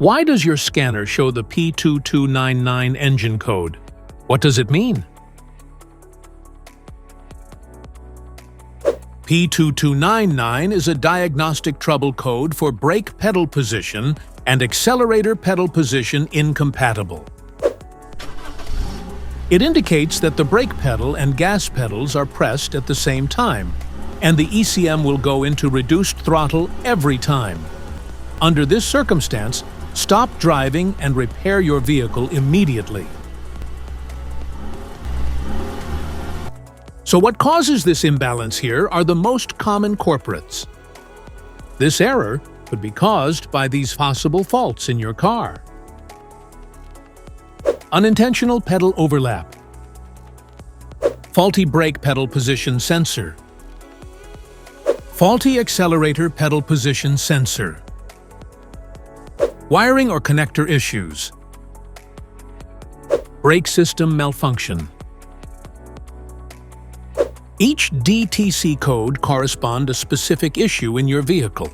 Why does your scanner show the P2299 engine code? What does it mean? P2299 is a diagnostic trouble code for brake pedal position and accelerator pedal position incompatible. It indicates that the brake pedal and gas pedals are pressed at the same time, and the ECM will go into reduced throttle every time. Under this circumstance, stop driving and repair your vehicle immediately. So what causes this imbalance here are the most common culprits. This error could be caused by these possible faults in your car. Unintentional pedal overlap, faulty brake pedal position sensor, faulty accelerator pedal position sensor, wiring or connector issues, brake system malfunction. Each DTC code corresponds to a specific issue in your vehicle.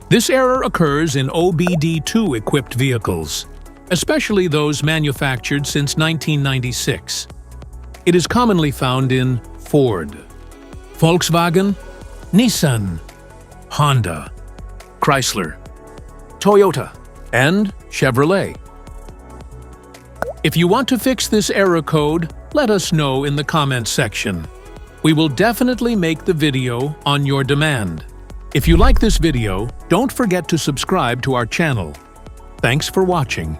This error occurs in OBD2 equipped vehicles, especially those manufactured since 1996. It is commonly found in Ford, Volkswagen, Nissan, Honda, Chrysler, Toyota, and Chevrolet. If you want to fix this error code, let us know in the comments section. We will definitely make the video on your demand. If you like this video, don't forget to subscribe to our channel. Thanks for watching.